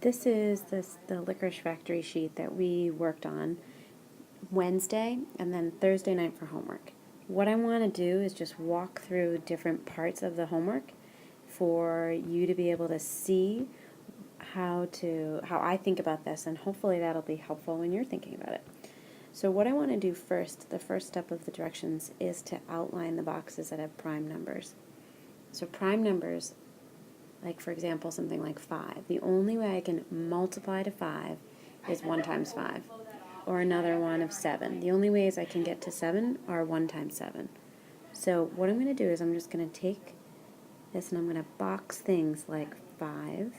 This is the Licorice Factory sheet that we worked on Wednesday and then Thursday night for homework. What I want to do is just walk through different parts of the homework for you to be able to see how I think about this, and hopefully that'll be helpful when you're thinking about it. So what I want to do first, the first step of the directions, is to outline the boxes that have prime numbers. So prime numbers, like for example something like 5, the only way I can multiply to 5 is 1 times 5. Or another one of 7. The only ways I can get to 7 are 1 times 7. So what I'm going to do is I'm just going to take this and I'm going to box things like 5.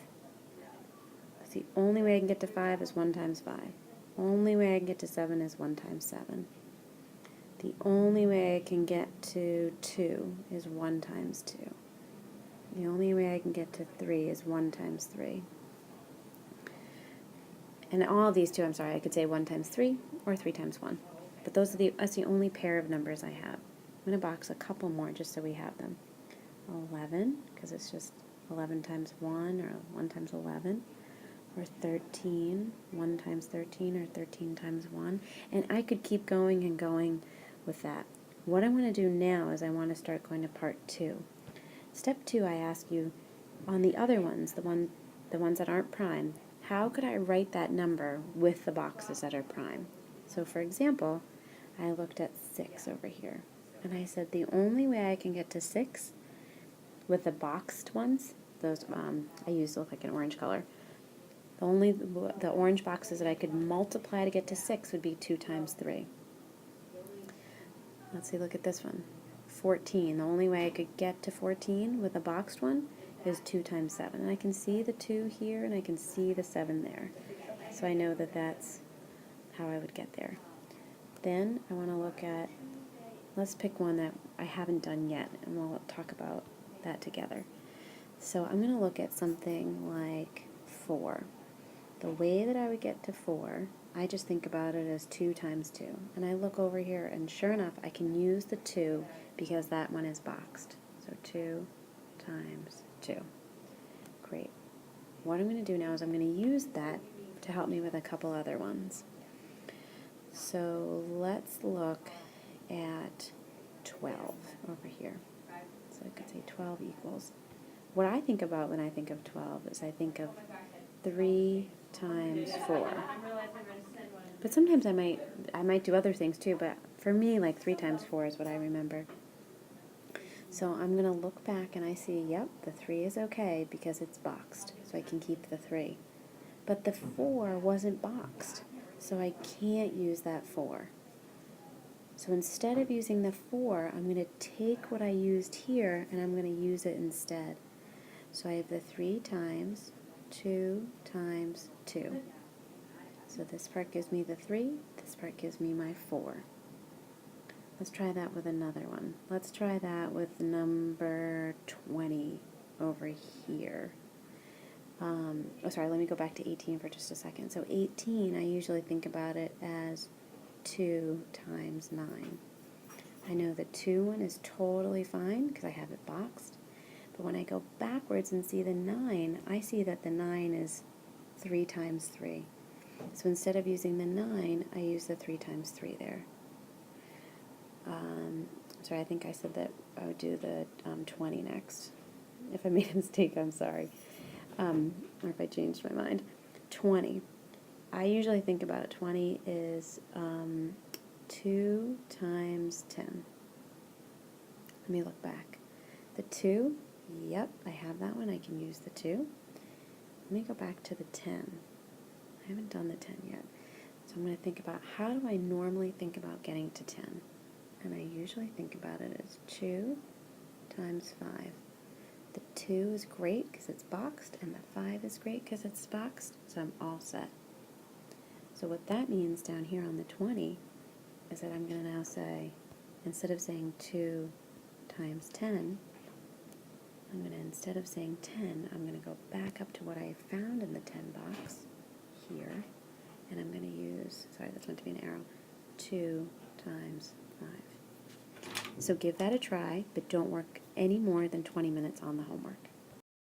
The only way I can get to 5 is 1 times 5. Only way I can get to 7 is 1 times 7. The only way I can get to 2 is 1 times 2. The only way I can get to 3 is 1 times 3. And all of these two, I'm sorry, I could say 1 times 3 or 3 times 1. But that's the only pair of numbers I have. I'm going to box a couple more just so we have them. 11, because it's just 11 times 1 or 1 times 11. Or 13, 1 times 13 or 13 times 1. And I could keep going and going with that. What I want to do now is I want to start going to part 2. Step 2, I ask you, on the other ones, the ones that aren't prime, how could I write that number with the boxes that are prime? So for example, I looked at 6 over here, and I said the only way I can get to 6 with the boxed ones, those I used to look like an orange color, the orange boxes that I could multiply to get to 6 would be 2 times 3. Let's see, look at this one. 14. The only way I could get to 14 with a boxed one is 2 times 7. And I can see the 2 here, and I can see the 7 there. So I know that that's how I would get there. Then I want to look at, let's pick one that I haven't done yet, and we'll talk about that together. So I'm going to look at something like 4. The way that I would get to 4, I just think about it as 2 times 2. And I look over here, and sure enough, I can use the 2 because that one is boxed. So 2 times 2. Great. What I'm going to do now is I'm going to use that to help me with a couple other ones. So let's look at 12 over here. So I could say 12 equals. What I think about when I think of 12 is I think of 3 times 4. But sometimes I might do other things too, but for me, like 3 times 4 is what I remember. So I'm going to look back and I see, yep, the 3 is okay because it's boxed, so I can keep the 3. But the 4 wasn't boxed, so I can't use that 4. So instead of using the 4, I'm going to take what I used here and I'm going to use it instead. So I have the 3 times 2 times 2. So this part gives me the 3, this part gives me my 4. Let's try that with another one. Let's try that with number 20 over here. Let me go back to 18 for just a second. So 18, I usually think about it as 2 times 9. I know the 2 one is totally fine because I have it boxed. But when I go backwards and see the 9, I see that the 9 is 3 times 3. So instead of using the 9, I use the 3 times 3 there. I think I said that I would do the 20 next. If I made a mistake, I'm sorry. Or if I changed my mind. 20. I usually think about it. 20 is 2 times 10. Let me look back. The 2, yep, I have that one. I can use the 2. Let me go back to the 10. I haven't done the 10 yet. So I'm going to think about how do I normally think about getting to 10? And I usually think about it as 2 times 5. The 2 is great because it's boxed, and the 5 is great because it's boxed, so I'm all set. So what that means down here on the 20 is that I'm going to now say, instead of saying 2 times 10, I'm going to, instead of saying 10, I'm going to go back up to what I found in the 10 box here, and I'm going to use, sorry, that's meant to be an arrow, 2 times 5. So give that a try, but don't work any more than 20 minutes on the homework.